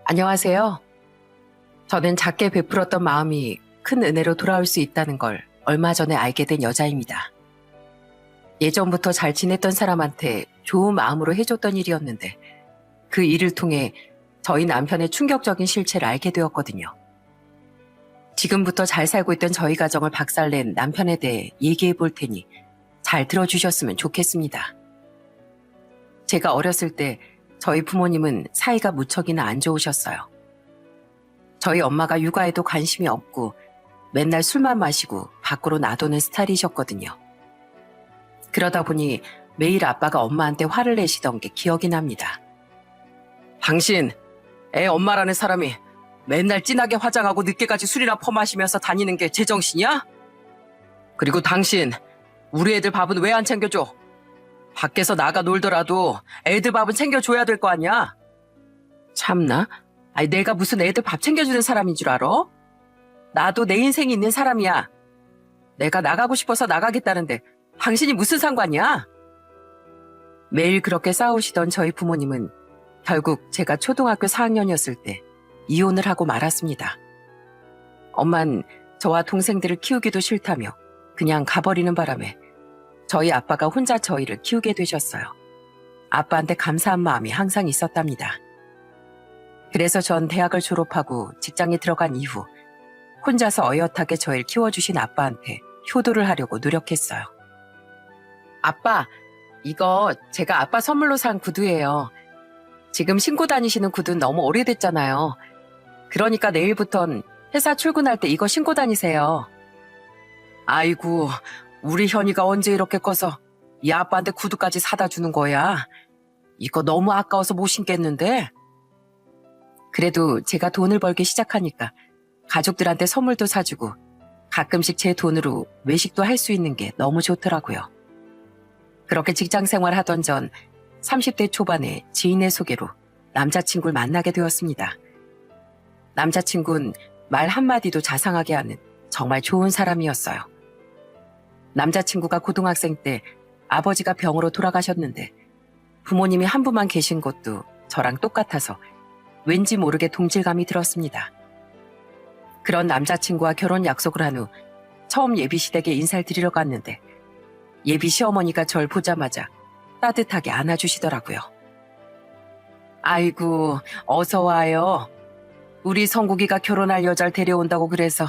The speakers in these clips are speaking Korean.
안녕하세요. 저는 작게 베풀었던 마음이 큰 은혜로 돌아올 수 있다는 걸 얼마 전에 알게 된 여자입니다. 예전부터 잘 지냈던 사람한테 좋은 마음으로 해줬던 일이었는데 그 일을 통해 저희 남편의 충격적인 실체를 알게 되었거든요. 지금부터 잘 살고 있던 저희 가정을 박살낸 남편에 대해 얘기해 볼 테니 잘 들어주셨으면 좋겠습니다. 제가 어렸을 때 저희 부모님은 사이가 무척이나 안 좋으셨어요. 저희 엄마가 육아에도 관심이 없고 맨날 술만 마시고 밖으로 놔두는 스타일이셨거든요. 그러다 보니 매일 아빠가 엄마한테 화를 내시던 게 기억이 납니다. 당신, 애 엄마라는 사람이 맨날 진하게 화장하고 늦게까지 술이나 퍼마시면서 다니는 게 제정신이야? 그리고 당신, 우리 애들 밥은 왜 안 챙겨줘? 밖에서 나가 놀더라도 애들 밥은 챙겨줘야 될 거 아니야? 참나? 아니, 내가 무슨 애들 밥 챙겨주는 사람인 줄 알아? 나도 내 인생이 있는 사람이야. 내가 나가고 싶어서 나가겠다는데 당신이 무슨 상관이야? 매일 그렇게 싸우시던 저희 부모님은 결국 제가 초등학교 4학년이었을 때 이혼을 하고 말았습니다. 엄만 저와 동생들을 키우기도 싫다며 그냥 가버리는 바람에 저희 아빠가 혼자 저희를 키우게 되셨어요. 아빠한테 감사한 마음이 항상 있었답니다. 그래서 전 대학을 졸업하고 직장에 들어간 이후 혼자서 어엿하게 저희를 키워주신 아빠한테 효도를 하려고 노력했어요. 아빠, 이거 제가 아빠 선물로 산 구두예요. 지금 신고 다니시는 구두는 너무 오래됐잖아요. 그러니까 내일부턴 회사 출근할 때 이거 신고 다니세요. 아이고, 우리 현이가 언제 이렇게 커서 이 아빠한테 구두까지 사다 주는 거야? 이거 너무 아까워서 못 신겠는데? 그래도 제가 돈을 벌기 시작하니까 가족들한테 선물도 사주고 가끔씩 제 돈으로 외식도 할 수 있는 게 너무 좋더라고요. 그렇게 직장 생활하던 전 30대 초반에 지인의 소개로 남자친구를 만나게 되었습니다. 남자친구는 말 한마디도 자상하게 하는 정말 좋은 사람이었어요. 남자친구가 고등학생 때 아버지가 병으로 돌아가셨는데 부모님이 한 분만 계신 것도 저랑 똑같아서 왠지 모르게 동질감이 들었습니다. 그런 남자친구와 결혼 약속을 한 후 처음 예비시댁에 인사를 드리러 갔는데 예비 시어머니가 절 보자마자 따뜻하게 안아주시더라고요. 아이고, 어서 와요. 우리 성국이가 결혼할 여자를 데려온다고 그래서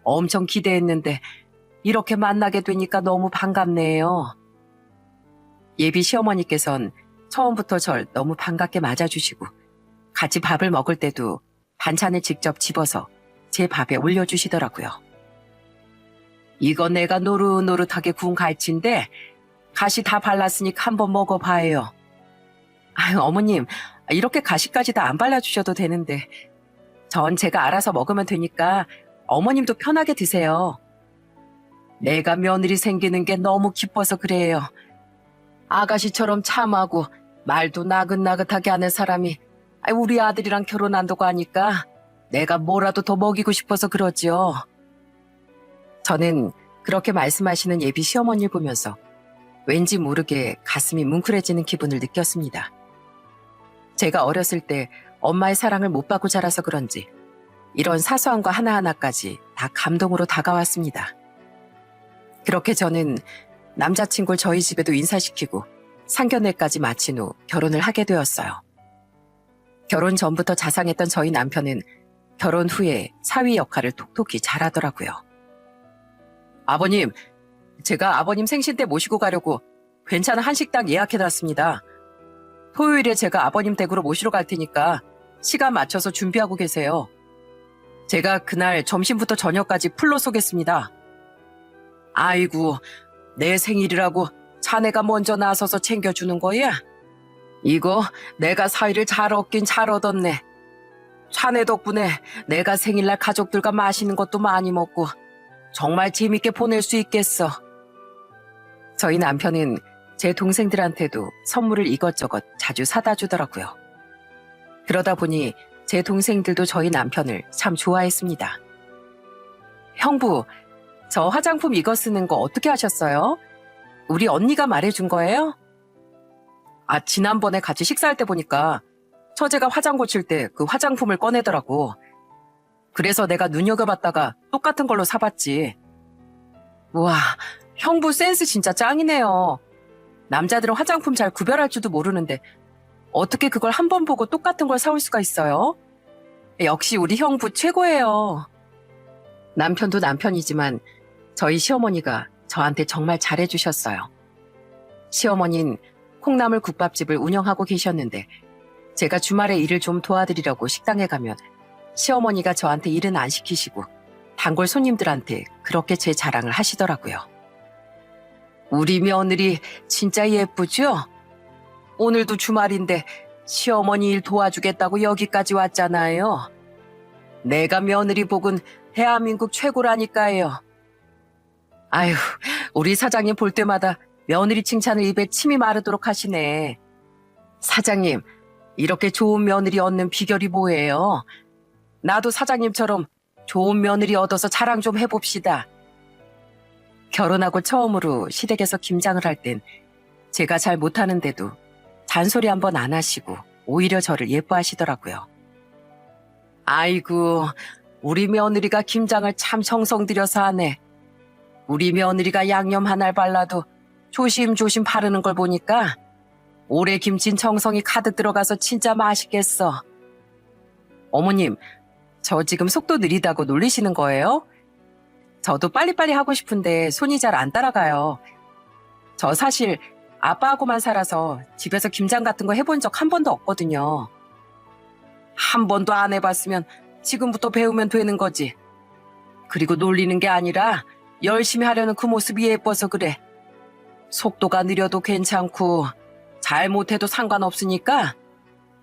엄청 기대했는데 이렇게 만나게 되니까 너무 반갑네요. 예비 시어머니께선 처음부터 절 너무 반갑게 맞아주시고 같이 밥을 먹을 때도 반찬을 직접 집어서 제 밥에 올려주시더라고요. 이거 내가 노릇노릇하게 구운 갈치인데 가시 다 발랐으니까 한번 먹어봐요. 아유, 어머님, 이렇게 가시까지 다 안 발라주셔도 되는데 전 제가 알아서 먹으면 되니까 어머님도 편하게 드세요. 내가 며느리 생기는 게 너무 기뻐서 그래요. 아가씨처럼 참하고 말도 나긋나긋하게 하는 사람이 우리 아들이랑 결혼한다고 하니까 내가 뭐라도 더 먹이고 싶어서 그러지요. 저는 그렇게 말씀하시는 예비 시어머니를 보면서 왠지 모르게 가슴이 뭉클해지는 기분을 느꼈습니다. 제가 어렸을 때 엄마의 사랑을 못 받고 자라서 그런지 이런 사소한 거 하나하나까지 다 감동으로 다가왔습니다. 그렇게 저는 남자친구를 저희 집에도 인사시키고 상견례까지 마친 후 결혼을 하게 되었어요. 결혼 전부터 자상했던 저희 남편은 결혼 후에 사위 역할을 톡톡히 잘하더라고요. 아버님, 제가 아버님 생신 때 모시고 가려고 괜찮은 한식당 예약해놨습니다. 토요일에 제가 아버님 댁으로 모시러 갈 테니까 시간 맞춰서 준비하고 계세요. 제가 그날 점심부터 저녁까지 풀로 쏘겠습니다. 아이고, 내 생일이라고 자네가 먼저 나서서 챙겨주는 거야? 이거 내가 사위를 잘 얻긴 잘 얻었네. 자네 덕분에 내가 생일날 가족들과 맛있는 것도 많이 먹고 정말 재밌게 보낼 수 있겠어. 저희 남편은 제 동생들한테도 선물을 이것저것 자주 사다 주더라고요. 그러다 보니 제 동생들도 저희 남편을 참 좋아했습니다. 형부, 저 화장품 이거 쓰는 거 어떻게 하셨어요? 우리 언니가 말해준 거예요? 지난번에 같이 식사할 때 보니까 서재가 화장 고칠 때 그 화장품을 꺼내더라고. 그래서 내가 눈여겨봤다가 똑같은 걸로 사봤지. 우와, 형부 센스 진짜 짱이네요. 남자들은 화장품 잘 구별할 줄도 모르는데 어떻게 그걸 한 번 보고 똑같은 걸 사올 수가 있어요? 역시 우리 형부 최고예요. 남편도 남편이지만 저희 시어머니가 저한테 정말 잘해주셨어요. 시어머니는 콩나물 국밥집을 운영하고 계셨는데 제가 주말에 일을 좀 도와드리려고 식당에 가면 시어머니가 저한테 일은 안 시키시고 단골 손님들한테 그렇게 제 자랑을 하시더라고요. 우리 며느리 진짜 예쁘죠? 오늘도 주말인데 시어머니 일 도와주겠다고 여기까지 왔잖아요. 내가 며느리 복은 대한민국 최고라니까요. 아휴, 우리 사장님 볼 때마다 며느리 칭찬을 입에 침이 마르도록 하시네. 사장님, 이렇게 좋은 며느리 얻는 비결이 뭐예요? 나도 사장님처럼 좋은 며느리 얻어서 자랑 좀 해봅시다. 결혼하고 처음으로 시댁에서 김장을 할 땐 제가 잘 못하는데도 잔소리 한 번 안 하시고 오히려 저를 예뻐하시더라고요. 아이고, 우리 며느리가 김장을 참 정성 들여서 하네. 우리 며느리가 양념 하나를 발라도 조심조심 바르는 걸 보니까 올해 김치는 정성이 가득 들어가서 진짜 맛있겠어. 어머님, 저 지금 속도 느리다고 놀리시는 거예요? 저도 빨리빨리 하고 싶은데 손이 잘 안 따라가요. 저 사실 아빠하고만 살아서 집에서 김장 같은 거 해본 적 한 번도 없거든요. 한 번도 안 해봤으면 지금부터 배우면 되는 거지. 그리고 놀리는 게 아니라 열심히 하려는 그 모습이 예뻐서 그래. 속도가 느려도 괜찮고 잘못해도 상관없으니까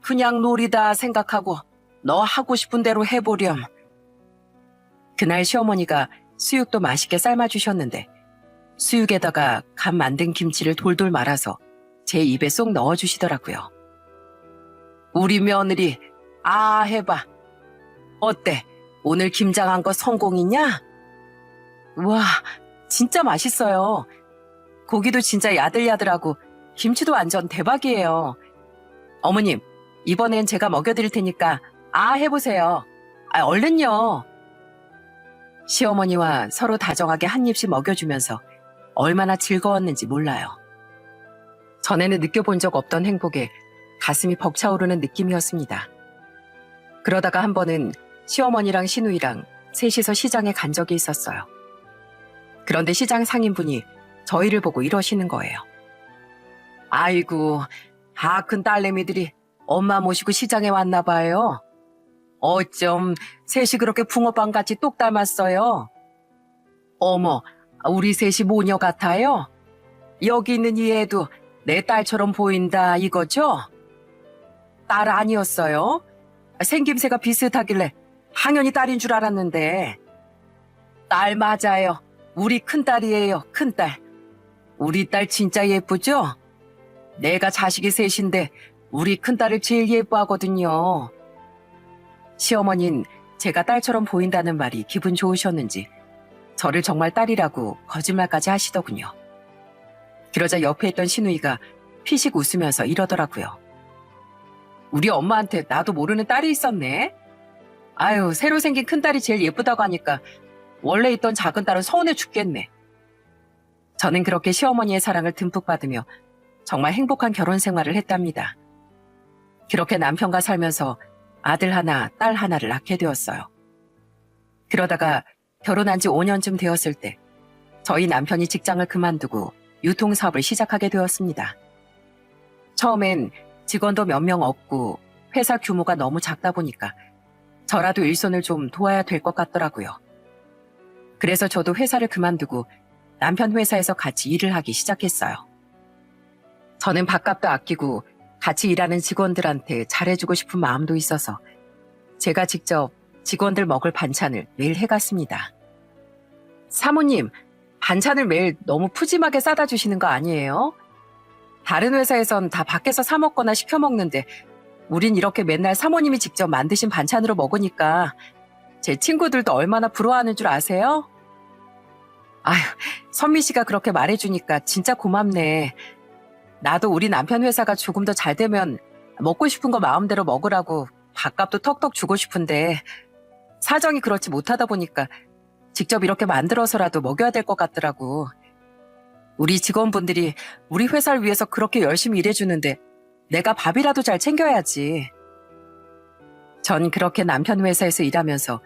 그냥 놀이다 생각하고 너 하고 싶은 대로 해보렴. 그날 시어머니가 수육도 맛있게 삶아주셨는데 수육에다가 간 만든 김치를 돌돌 말아서 제 입에 쏙 넣어주시더라고요. 우리 며느리 아 해봐. 어때? 오늘 김장한 거 성공이냐? 우와, 진짜 맛있어요. 고기도 진짜 야들야들하고 김치도 완전 대박이에요. 어머님, 이번엔 제가 먹여드릴 테니까 아 해보세요. 아, 얼른요. 시어머니와 서로 다정하게 한 입씩 먹여주면서 얼마나 즐거웠는지 몰라요. 전에는 느껴본 적 없던 행복에 가슴이 벅차오르는 느낌이었습니다. 그러다가 한 번은 시어머니랑 시누이랑 셋이서 시장에 간 적이 있었어요. 그런데 시장 상인분이 저희를 보고 이러시는 거예요. 아이고, 다 큰 딸내미들이 엄마 모시고 시장에 왔나 봐요. 어쩜 셋이 그렇게 붕어빵같이 똑 닮았어요. 어머, 우리 셋이 모녀 같아요? 여기 있는 이 애도 내 딸처럼 보인다 이거죠? 딸 아니었어요? 생김새가 비슷하길래 당연히 딸인 줄 알았는데. 딸 맞아요. 우리 큰딸이에요, 큰딸. 우리 딸 진짜 예쁘죠? 내가 자식이 셋인데 우리 큰딸을 제일 예뻐하거든요. 시어머니는 제가 딸처럼 보인다는 말이 기분 좋으셨는지 저를 정말 딸이라고 거짓말까지 하시더군요. 그러자 옆에 있던 시누이가 피식 웃으면서 이러더라고요. 우리 엄마한테 나도 모르는 딸이 있었네. 아유, 새로 생긴 큰딸이 제일 예쁘다고 하니까 원래 있던 작은 딸은 서운해 죽겠네. 저는 그렇게 시어머니의 사랑을 듬뿍 받으며 정말 행복한 결혼 생활을 했답니다. 그렇게 남편과 살면서 아들 하나, 딸 하나를 낳게 되었어요. 그러다가 결혼한 지 5년쯤 되었을 때 저희 남편이 직장을 그만두고 유통사업을 시작하게 되었습니다. 처음엔 직원도 몇 명 없고 회사 규모가 너무 작다 보니까 저라도 일손을 좀 도와야 될 것 같더라고요. 그래서 저도 회사를 그만두고 남편 회사에서 같이 일을 하기 시작했어요. 저는 밥값도 아끼고 같이 일하는 직원들한테 잘해주고 싶은 마음도 있어서 제가 직접 직원들 먹을 반찬을 매일 해갔습니다. 사모님, 반찬을 매일 너무 푸짐하게 싸다 주시는 거 아니에요? 다른 회사에선 다 밖에서 사 먹거나 시켜 먹는데 우린 이렇게 맨날 사모님이 직접 만드신 반찬으로 먹으니까 제 친구들도 얼마나 부러워하는 줄 아세요? 아휴, 선미 씨가 그렇게 말해주니까 진짜 고맙네. 나도 우리 남편 회사가 조금 더 잘 되면 먹고 싶은 거 마음대로 먹으라고 밥값도 턱턱 주고 싶은데 사정이 그렇지 못하다 보니까 직접 이렇게 만들어서라도 먹여야 될 것 같더라고. 우리 직원분들이 우리 회사를 위해서 그렇게 열심히 일해주는데 내가 밥이라도 잘 챙겨야지. 전 그렇게 남편 회사에서 일하면서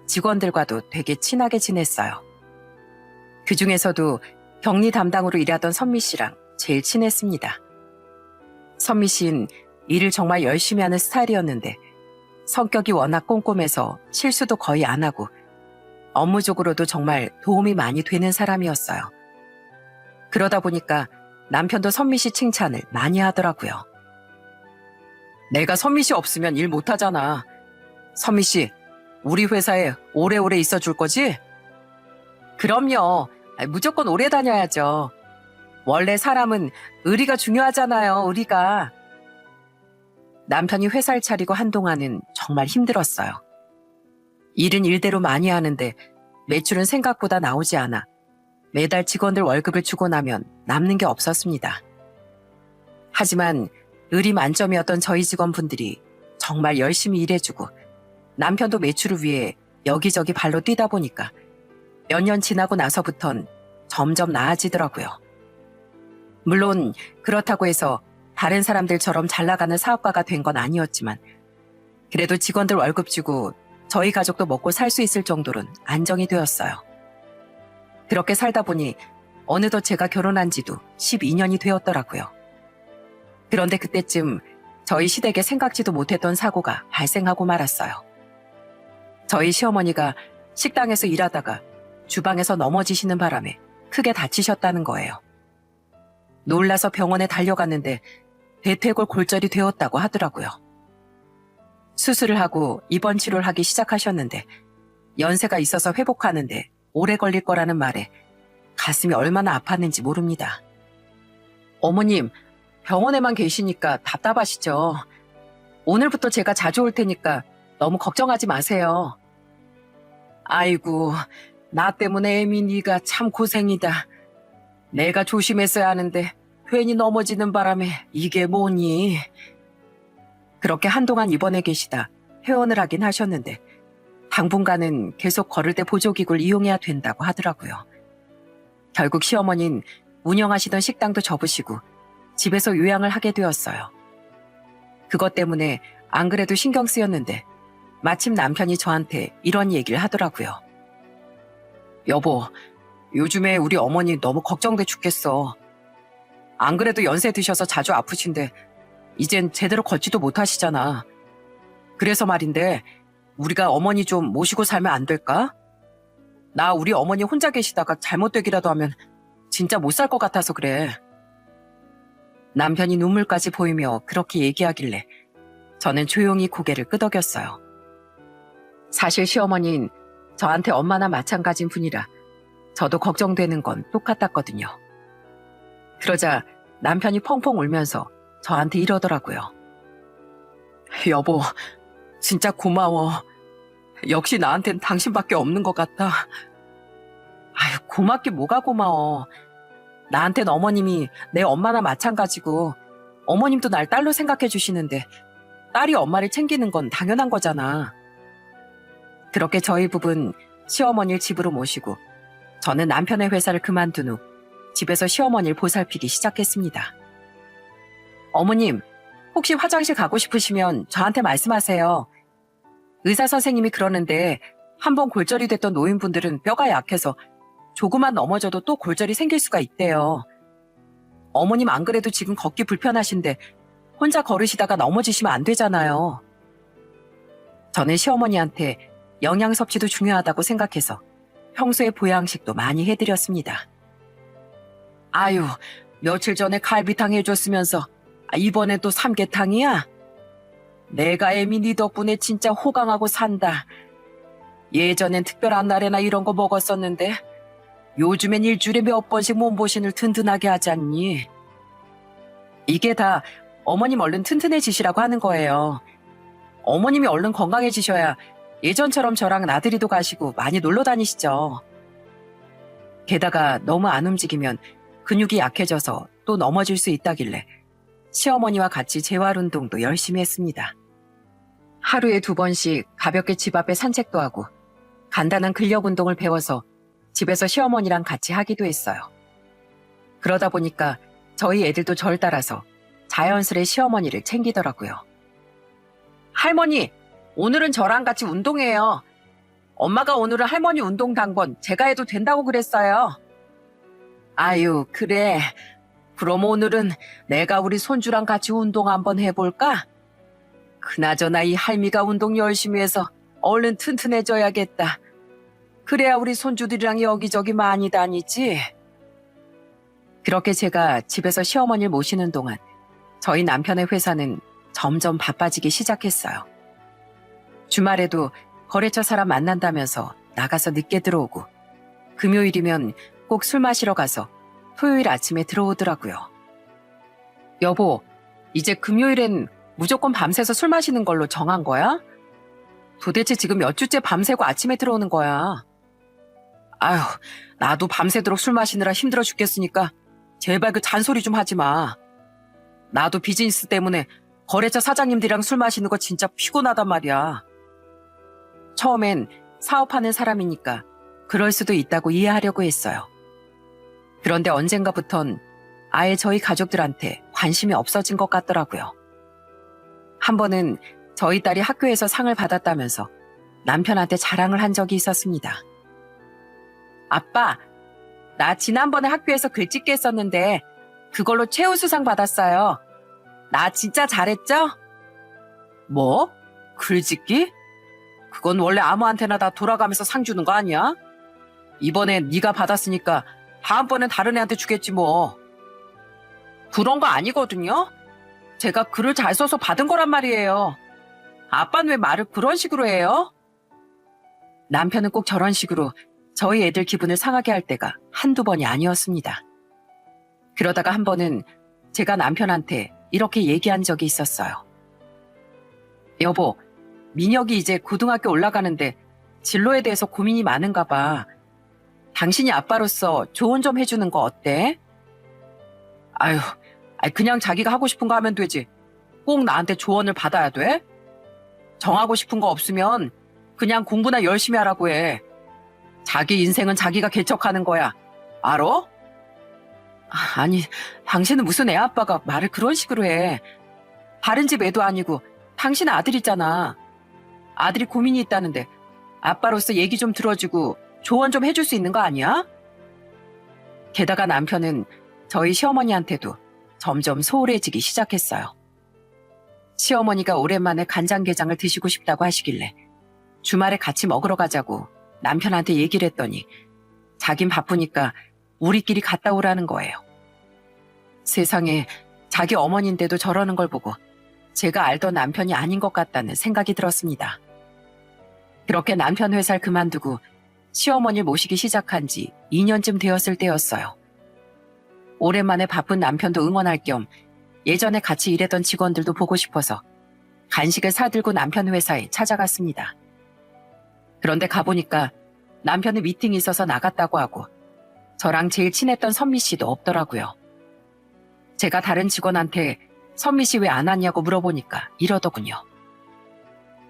직원들과도 되게 친하게 지냈어요. 그중에서도 격리 담당으로 일하던 선미 씨랑 제일 친했습니다. 선미 씨는 일을 정말 열심히 하는 스타일이었는데 성격이 워낙 꼼꼼해서 실수도 거의 안 하고 업무적으로도 정말 도움이 많이 되는 사람이었어요. 그러다 보니까 남편도 선미 씨 칭찬을 많이 하더라고요. 내가 선미 씨 없으면 일 못하잖아. 선미 씨, 우리 회사에 오래오래 있어줄 거지? 그럼요. 무조건 오래 다녀야죠. 원래 사람은 의리가 중요하잖아요, 의리가. 남편이 회사를 차리고 한동안은 정말 힘들었어요. 일은 일대로 많이 하는데 매출은 생각보다 나오지 않아 매달 직원들 월급을 주고 나면 남는 게 없었습니다. 하지만 의리 만점이었던 저희 직원분들이 정말 열심히 일해주고 남편도 매출을 위해 여기저기 발로 뛰다 보니까 몇 년 지나고 나서부턴 점점 나아지더라고요. 물론 그렇다고 해서 다른 사람들처럼 잘 나가는 사업가가 된 건 아니었지만 그래도 직원들 월급 주고 저희 가족도 먹고 살 수 있을 정도는 안정이 되었어요. 그렇게 살다 보니 어느덧 제가 결혼한 지도 12년이 되었더라고요. 그런데 그때쯤 저희 시댁에 생각지도 못했던 사고가 발생하고 말았어요. 저희 시어머니가 식당에서 일하다가 주방에서 넘어지시는 바람에 크게 다치셨다는 거예요. 놀라서 병원에 달려갔는데 대퇴골 골절이 되었다고 하더라고요. 수술을 하고 입원 치료를 하기 시작하셨는데 연세가 있어서 회복하는데 오래 걸릴 거라는 말에 가슴이 얼마나 아팠는지 모릅니다. 어머님, 병원에만 계시니까 답답하시죠? 오늘부터 제가 자주 올 테니까 너무 걱정하지 마세요. 아이고, 나 때문에 애민이가 참 고생이다. 내가 조심했어야 하는데 괜히 넘어지는 바람에 이게 뭐니? 그렇게 한동안 입원해 계시다 퇴원을 하긴 하셨는데 당분간은 계속 걸을 때 보조기구를 이용해야 된다고 하더라고요. 결국 시어머니는 운영하시던 식당도 접으시고 집에서 요양을 하게 되었어요. 그것 때문에 안 그래도 신경 쓰였는데 마침 남편이 저한테 이런 얘기를 하더라고요. 여보, 요즘에 우리 어머니 너무 걱정돼 죽겠어. 안 그래도 연세 드셔서 자주 아프신데 이젠 제대로 걷지도 못하시잖아. 그래서 말인데 우리가 어머니 좀 모시고 살면 안 될까? 나 우리 어머니 혼자 계시다가 잘못되기라도 하면 진짜 못 살 것 같아서 그래. 남편이 눈물까지 보이며 그렇게 얘기하길래 저는 조용히 고개를 끄덕였어요. 사실 시어머니는 저한테 엄마나 마찬가지인 분이라 저도 걱정되는 건 똑같았거든요. 그러자 남편이 펑펑 울면서 저한테 이러더라고요. 여보, 진짜 고마워. 역시 나한텐 당신밖에 없는 것 같아. 아유, 고맙게 뭐가 고마워. 나한텐 어머님이 내 엄마나 마찬가지고 어머님도 날 딸로 생각해 주시는데 딸이 엄마를 챙기는 건 당연한 거잖아. 그렇게 저희 부부는 시어머니를 집으로 모시고 저는 남편의 회사를 그만둔 후 집에서 시어머니를 보살피기 시작했습니다. 어머님, 혹시 화장실 가고 싶으시면 저한테 말씀하세요. 의사 선생님이 그러는데 한번 골절이 됐던 노인분들은 뼈가 약해서 조금만 넘어져도 또 골절이 생길 수가 있대요. 어머님 안 그래도 지금 걷기 불편하신데 혼자 걸으시다가 넘어지시면 안 되잖아요. 저는 시어머니한테 영양 섭취도 중요하다고 생각해서 평소에 보양식도 많이 해드렸습니다. 아유, 며칠 전에 갈비탕 해줬으면서 이번엔 또 삼계탕이야? 내가 애미 네 덕분에 진짜 호강하고 산다. 예전엔 특별한 날에나 이런 거 먹었었는데 요즘엔 일주일에 몇 번씩 몸보신을 든든하게 하지 않니? 이게 다 어머님 얼른 튼튼해지시라고 하는 거예요. 어머님이 얼른 건강해지셔야 예전처럼 저랑 나들이도 가시고 많이 놀러 다니시죠. 게다가 너무 안 움직이면 근육이 약해져서 또 넘어질 수 있다길래 시어머니와 같이 재활 운동도 열심히 했습니다. 하루에 2번씩 가볍게 집 앞에 산책도 하고 간단한 근력 운동을 배워서 집에서 시어머니랑 같이 하기도 했어요. 그러다 보니까 저희 애들도 절 따라서 자연스레 시어머니를 챙기더라고요. 할머니, 오늘은 저랑 같이 운동해요. 엄마가 오늘은 할머니 운동 당번 제가 해도 된다고 그랬어요. 아유, 그래. 그럼 오늘은 내가 우리 손주랑 같이 운동 한번 해볼까? 그나저나 이 할미가 운동 열심히 해서 얼른 튼튼해져야겠다. 그래야 우리 손주들이랑 여기저기 많이 다니지. 그렇게 제가 집에서 시어머니를 모시는 동안 저희 남편의 회사는 점점 바빠지기 시작했어요. 주말에도 거래처 사람 만난다면서 나가서 늦게 들어오고 금요일이면 꼭 술 마시러 가서 토요일 아침에 들어오더라고요. 여보, 이제 금요일엔 무조건 밤새서 술 마시는 걸로 정한 거야? 도대체 지금 몇 주째 밤새고 아침에 들어오는 거야? 아휴, 나도 밤새도록 술 마시느라 힘들어 죽겠으니까 제발 그 잔소리 좀 하지 마. 나도 비즈니스 때문에 거래처 사장님들이랑 술 마시는 거 진짜 피곤하단 말이야. 처음엔 사업하는 사람이니까 그럴 수도 있다고 이해하려고 했어요. 그런데 언젠가부턴 아예 저희 가족들한테 관심이 없어진 것 같더라고요. 한 번은 저희 딸이 학교에서 상을 받았다면서 남편한테 자랑을 한 적이 있었습니다. 아빠, 나 지난번에 학교에서 글짓기 했었는데 그걸로 최우수상 받았어요. 나 진짜 잘했죠? 뭐? 글짓기? 그건 원래 아무한테나 다 돌아가면서 상 주는 거 아니야? 이번엔 네가 받았으니까 다음번엔 다른 애한테 주겠지 뭐. 그런 거 아니거든요? 제가 글을 잘 써서 받은 거란 말이에요. 아빠는 왜 말을 그런 식으로 해요? 남편은 꼭 저런 식으로 저희 애들 기분을 상하게 할 때가 한두 번이 아니었습니다. 그러다가 한 번은 제가 남편한테 이렇게 얘기한 적이 있었어요. 여보, 민혁이 이제 고등학교 올라가는데 진로에 대해서 고민이 많은가 봐. 당신이 아빠로서 조언 좀 해주는 거 어때? 아유, 그냥 자기가 하고 싶은 거 하면 되지. 꼭 나한테 조언을 받아야 돼? 정하고 싶은 거 없으면 그냥 공부나 열심히 하라고 해. 자기 인생은 자기가 개척하는 거야. 알어? 아니, 당신은 무슨 애 아빠가 말을 그런 식으로 해. 다른 집 애도 아니고 당신 아들이잖아. 아들이 고민이 있다는데 아빠로서 얘기 좀 들어주고 조언 좀 해줄 수 있는 거 아니야? 게다가 남편은 저희 시어머니한테도 점점 소홀해지기 시작했어요. 시어머니가 오랜만에 간장게장을 드시고 싶다고 하시길래 주말에 같이 먹으러 가자고 남편한테 얘기를 했더니 자긴 바쁘니까 우리끼리 갔다 오라는 거예요. 세상에 자기 어머니인데도 저러는 걸 보고 제가 알던 남편이 아닌 것 같다는 생각이 들었습니다. 그렇게 남편 회사를 그만두고 시어머니를 모시기 시작한 지 2년쯤 되었을 때였어요. 오랜만에 바쁜 남편도 응원할 겸 예전에 같이 일했던 직원들도 보고 싶어서 간식을 사들고 남편 회사에 찾아갔습니다. 그런데 가보니까 남편은 미팅이 있어서 나갔다고 하고 저랑 제일 친했던 선미 씨도 없더라고요. 제가 다른 직원한테 선미 씨 왜 안 왔냐고 물어보니까 이러더군요.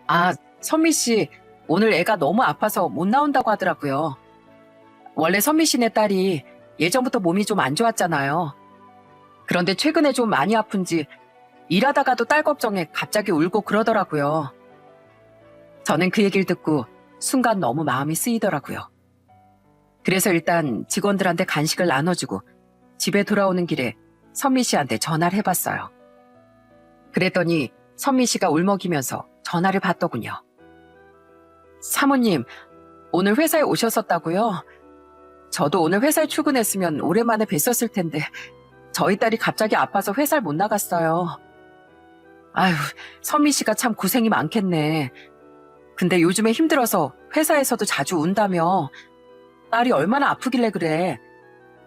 아, 선미 씨 오늘 애가 너무 아파서 못 나온다고 하더라고요. 원래 선미 씨네 딸이 예전부터 몸이 좀 안 좋았잖아요. 그런데 최근에 좀 많이 아픈지 일하다가도 딸 걱정에 갑자기 울고 그러더라고요. 저는 그 얘기를 듣고 순간 너무 마음이 쓰이더라고요. 그래서 일단 직원들한테 간식을 나눠주고 집에 돌아오는 길에 선미 씨한테 전화를 해봤어요. 그랬더니 선미 씨가 울먹이면서 전화를 받더군요. 사모님, 오늘 회사에 오셨었다고요? 저도 오늘 회사에 출근했으면 오랜만에 뵀었을 텐데 저희 딸이 갑자기 아파서 회사를 못 나갔어요. 아휴, 선미 씨가 참 고생이 많겠네. 근데 요즘에 힘들어서 회사에서도 자주 운다며. 딸이 얼마나 아프길래 그래.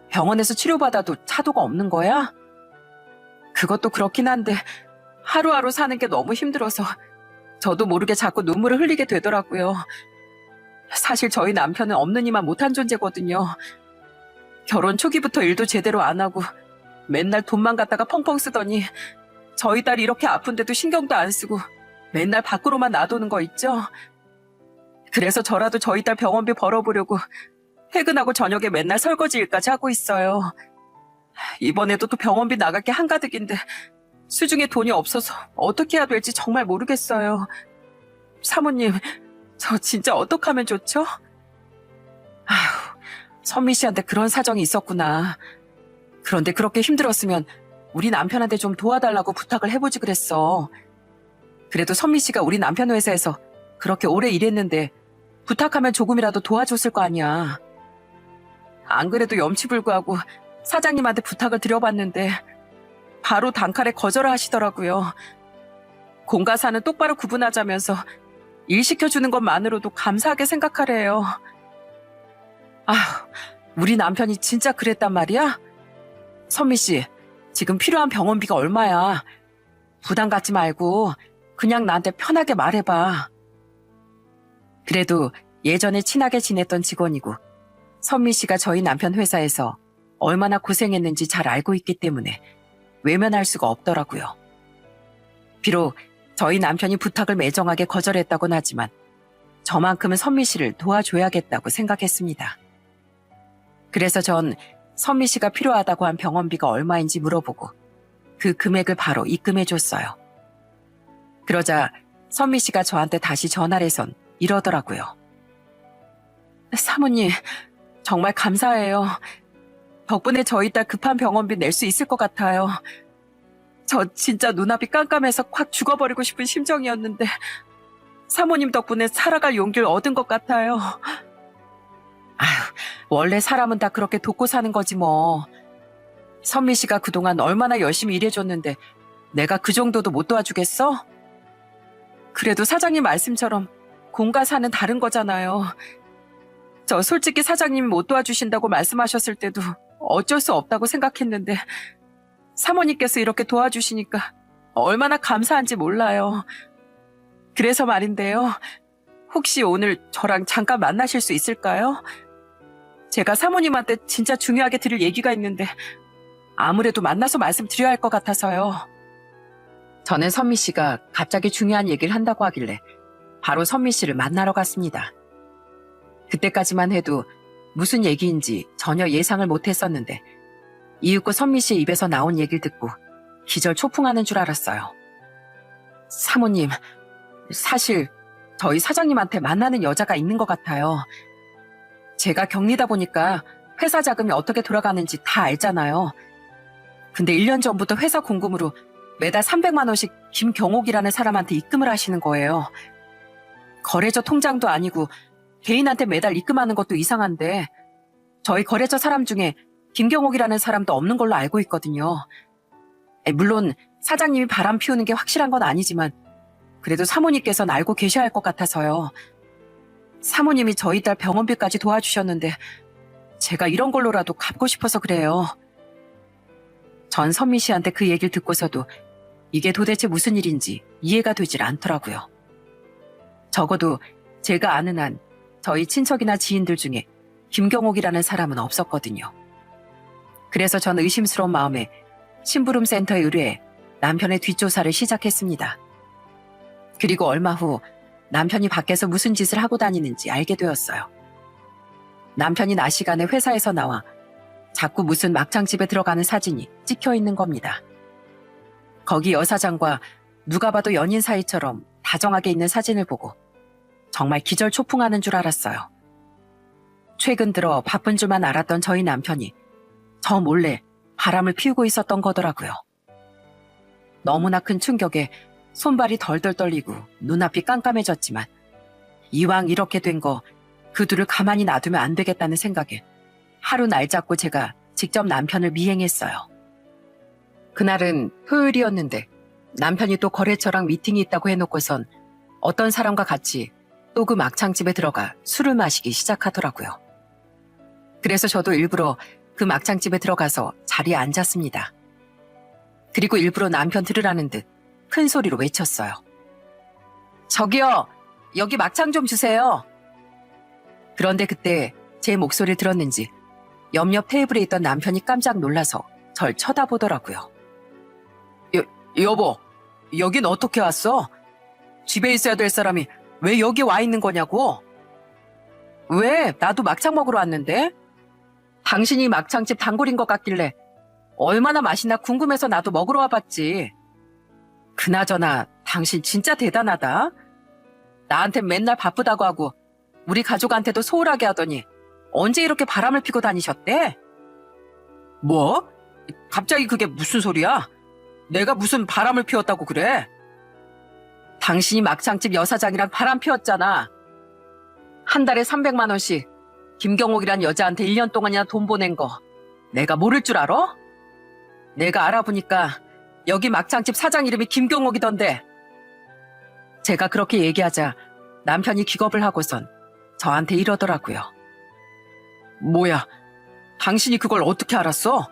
병원에서 치료받아도 차도가 없는 거야? 그것도 그렇긴 한데 하루하루 사는 게 너무 힘들어서 저도 모르게 자꾸 눈물을 흘리게 되더라고요. 사실 저희 남편은 없는 이만 못한 존재거든요. 결혼 초기부터 일도 제대로 안 하고 맨날 돈만 갖다가 펑펑 쓰더니 저희 딸이 이렇게 아픈데도 신경도 안 쓰고 맨날 밖으로만 놔두는 거 있죠? 그래서 저라도 저희 딸 병원비 벌어보려고 퇴근하고 저녁에 맨날 설거지 일까지 하고 있어요. 이번에도 또 병원비 나갈 게 한가득인데 수중에 돈이 없어서 어떻게 해야 될지 정말 모르겠어요. 사모님, 저 진짜 어떡 하면 좋죠? 아휴, 선미 씨한테 그런 사정이 있었구나. 그런데 그렇게 힘들었으면 우리 남편한테 좀 도와달라고 부탁을 해보지 그랬어. 그래도 선미 씨가 우리 남편 회사에서 그렇게 오래 일했는데 부탁하면 조금이라도 도와줬을 거 아니야. 안 그래도 염치불구하고 사장님한테 부탁을 드려봤는데 바로 단칼에 거절을 하시더라고요. 공과 사는 똑바로 구분하자면서 일 시켜주는 것만으로도 감사하게 생각하래요. 아휴, 우리 남편이 진짜 그랬단 말이야? 선미 씨, 지금 필요한 병원비가 얼마야? 부담 갖지 말고 그냥 나한테 편하게 말해봐. 그래도 예전에 친하게 지냈던 직원이고 선미 씨가 저희 남편 회사에서 얼마나 고생했는지 잘 알고 있기 때문에 외면할 수가 없더라고요. 비록 저희 남편이 부탁을 매정하게 거절했다곤 하지만 저만큼은 선미 씨를 도와줘야겠다고 생각했습니다. 그래서 전 선미 씨가 필요하다고 한 병원비가 얼마인지 물어보고 그 금액을 바로 입금해줬어요. 그러자 선미 씨가 저한테 다시 전화를 해선 이러더라고요. 사모님, 정말 감사해요. 덕분에 저희 딸 급한 병원비 낼 수 있을 것 같아요. 저 진짜 눈앞이 깜깜해서 확 죽어버리고 싶은 심정이었는데 사모님 덕분에 살아갈 용기를 얻은 것 같아요. 아휴, 원래 사람은 다 그렇게 돕고 사는 거지 뭐. 선미 씨가 그동안 얼마나 열심히 일해줬는데 내가 그 정도도 못 도와주겠어? 그래도 사장님 말씀처럼 공과 사는 다른 거잖아요. 저 솔직히 사장님이 못 도와주신다고 말씀하셨을 때도 어쩔 수 없다고 생각했는데 사모님께서 이렇게 도와주시니까 얼마나 감사한지 몰라요. 그래서 말인데요. 혹시 오늘 저랑 잠깐 만나실 수 있을까요? 제가 사모님한테 진짜 중요하게 드릴 얘기가 있는데 아무래도 만나서 말씀드려야 할 것 같아서요. 저는 선미 씨가 갑자기 중요한 얘기를 한다고 하길래 바로 선미 씨를 만나러 갔습니다. 그때까지만 해도 무슨 얘기인지 전혀 예상을 못했었는데 이윽고 선미 씨의 입에서 나온 얘기를 듣고 기절 초풍하는 줄 알았어요. 사모님, 사실 저희 사장님한테 만나는 여자가 있는 것 같아요. 제가 격리다 보니까 회사 자금이 어떻게 돌아가는지 다 알잖아요. 근데 1년 전부터 회사 공금으로 매달 300만 원씩 김경옥이라는 사람한테 입금을 하시는 거예요. 거래처 통장도 아니고 개인한테 매달 입금하는 것도 이상한데 저희 거래처 사람 중에 김경옥이라는 사람도 없는 걸로 알고 있거든요. 물론 사장님이 바람 피우는 게 확실한 건 아니지만 그래도 사모님께서는 알고 계셔야 할 것 같아서요. 사모님이 저희 딸 병원비까지 도와주셨는데 제가 이런 걸로라도 갚고 싶어서 그래요. 전 선미 씨한테 그 얘기를 듣고서도 이게 도대체 무슨 일인지 이해가 되질 않더라고요. 적어도 제가 아는 한 저희 친척이나 지인들 중에 김경옥이라는 사람은 없었거든요. 그래서 전 의심스러운 마음에 심부름센터에 의뢰해 남편의 뒷조사를 시작했습니다. 그리고 얼마 후 남편이 밖에서 무슨 짓을 하고 다니는지 알게 되었어요. 남편이 낮 시간에 회사에서 나와 자꾸 무슨 막창집에 들어가는 사진이 찍혀 있는 겁니다. 거기 여사장과 누가 봐도 연인 사이처럼 다정하게 있는 사진을 보고 정말 기절초풍하는 줄 알았어요. 최근 들어 바쁜 줄만 알았던 저희 남편이 저 몰래 바람을 피우고 있었던 거더라고요. 너무나 큰 충격에 손발이 덜덜 떨리고 눈앞이 깜깜해졌지만 이왕 이렇게 된 거 그 둘을 가만히 놔두면 안 되겠다는 생각에 하루 날 잡고 제가 직접 남편을 미행했어요. 그날은 토요일이었는데 남편이 또 거래처랑 미팅이 있다고 해놓고선 어떤 사람과 같이 또 그 막창집에 들어가 술을 마시기 시작하더라고요. 그래서 저도 일부러 그 막창집에 들어가서 자리에 앉았습니다. 그리고 일부러 남편 들으라는 듯 큰 소리로 외쳤어요. 저기요, 여기 막창 좀 주세요. 그런데 그때 제 목소리를 들었는지 옆 테이블에 있던 남편이 깜짝 놀라서 절 쳐다보더라고요. 여보, 여긴 어떻게 왔어? 집에 있어야 될 사람이 왜 여기 와 있는 거냐고? 왜? 나도 막창 먹으러 왔는데? 당신이 막창집 단골인 것 같길래 얼마나 맛있나 궁금해서 나도 먹으러 와봤지. 그나저나 당신 진짜 대단하다. 나한테 맨날 바쁘다고 하고 우리 가족한테도 소홀하게 하더니 언제 이렇게 바람을 피고 다니셨대? 뭐? 갑자기 그게 무슨 소리야? 내가 무슨 바람을 피웠다고 그래? 당신이 막창집 여사장이랑 바람 피웠잖아. 한 달에 300만 원씩 김경옥이란 여자한테 1년 동안이나 돈 보낸 거 내가 모를 줄 알아? 내가 알아보니까 여기 막창집 사장 이름이 김경옥이던데. 제가 그렇게 얘기하자 남편이 기겁을 하고선 저한테 이러더라고요. 뭐야, 당신이 그걸 어떻게 알았어?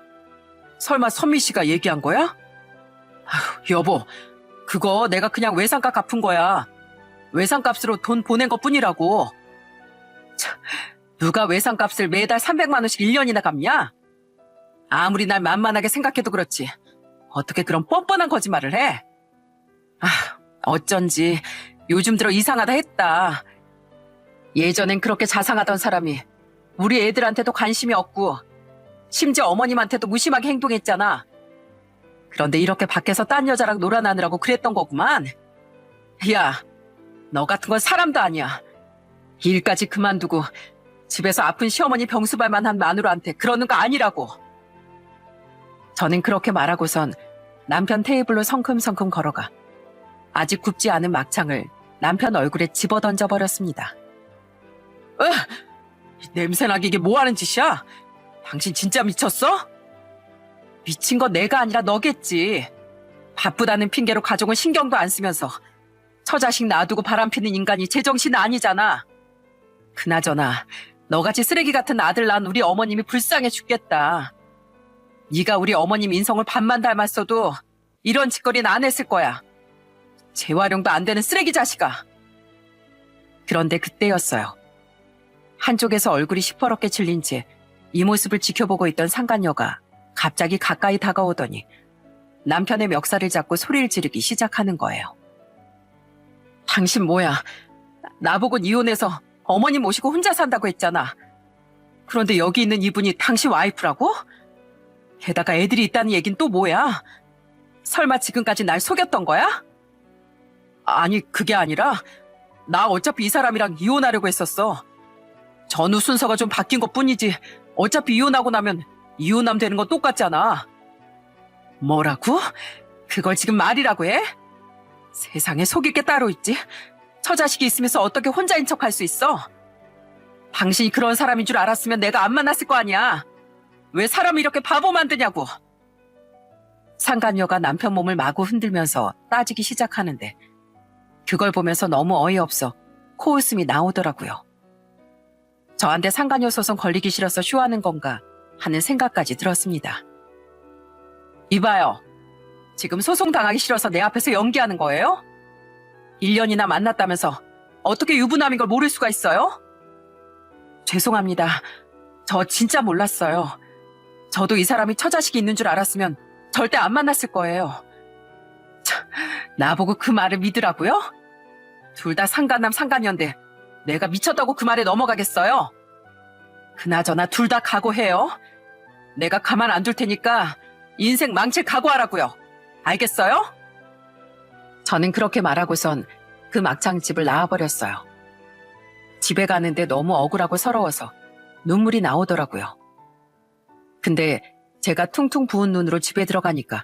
설마 선미 씨가 얘기한 거야? 아휴, 여보, 그거 내가 그냥 외상값 갚은 거야. 외상값으로 돈 보낸 것 뿐이라고. 참, 누가 외상값을 매달 300만 원씩 1년이나 갚냐? 아무리 날 만만하게 생각해도 그렇지. 어떻게 그런 뻔뻔한 거짓말을 해? 아, 어쩐지 요즘 들어 이상하다 했다. 예전엔 그렇게 자상하던 사람이 우리 애들한테도 관심이 없고 심지어 어머님한테도 무심하게 행동했잖아. 그런데 이렇게 밖에서 딴 여자랑 놀아나느라고 그랬던 거구만. 야, 너 같은 건 사람도 아니야. 일까지 그만두고 집에서 아픈 시어머니 병수발만 한 마누라한테 그러는 거 아니라고. 저는 그렇게 말하고선 남편 테이블로 성큼성큼 걸어가 아직 굽지 않은 막창을 남편 얼굴에 집어던져 버렸습니다. 냄새나게 이게 뭐하는 짓이야? 당신 진짜 미쳤어? 미친 건 내가 아니라 너겠지. 바쁘다는 핑계로 가족은 신경도 안 쓰면서 처자식 놔두고 바람피는 인간이 제정신 아니잖아. 그나저나 너같이 쓰레기 같은 아들 낳은 우리 어머님이 불쌍해 죽겠다. 네가 우리 어머님 인성을 반만 닮았어도 이런 짓거리는 안 했을 거야. 재활용도 안 되는 쓰레기 자식아. 그런데 그때였어요. 한쪽에서 얼굴이 시퍼렇게 질린 채 이 모습을 지켜보고 있던 상간녀가 갑자기 가까이 다가오더니 남편의 멱살을 잡고 소리를 지르기 시작하는 거예요. 당신 뭐야? 나보고 이혼해서 어머님 모시고 혼자 산다고 했잖아. 그런데 여기 있는 이분이 당신 와이프라고? 게다가 애들이 있다는 얘긴 또 뭐야? 설마 지금까지 날 속였던 거야? 아니, 그게 아니라 나 어차피 이 사람이랑 이혼하려고 했었어. 전후 순서가 좀 바뀐 것뿐이지 어차피 이혼하고 나면 이혼남 되는 건 똑같잖아. 뭐라고? 그걸 지금 말이라고 해? 세상에 속일 게 따로 있지. 처자식이 있으면서 어떻게 혼자인 척할 수 있어? 당신이 그런 사람인 줄 알았으면 내가 안 만났을 거 아니야. 왜 사람을 이렇게 바보 만드냐고. 상간녀가 남편 몸을 마구 흔들면서 따지기 시작하는데 그걸 보면서 너무 어이없어 코웃음이 나오더라고요. 저한테 상간녀 소송 걸리기 싫어서 쇼하는 건가 하는 생각까지 들었습니다. 이봐요. 지금 소송 당하기 싫어서 내 앞에서 연기하는 거예요? 1년이나 만났다면서 어떻게 유부남인 걸 모를 수가 있어요? 죄송합니다. 저 진짜 몰랐어요. 저도 이 사람이 처자식이 있는 줄 알았으면 절대 안 만났을 거예요. 참, 나보고 그 말을 믿으라고요? 둘 다 상간남 상간녀인데 내가 미쳤다고 그 말에 넘어가겠어요? 그나저나 둘 다 각오해요. 내가 가만 안 둘 테니까 인생 망칠 각오하라고요. 알겠어요? 저는 그렇게 말하고선 그 막창집을 나와버렸어요. 집에 가는데 너무 억울하고 서러워서 눈물이 나오더라고요. 근데 제가 퉁퉁 부은 눈으로 집에 들어가니까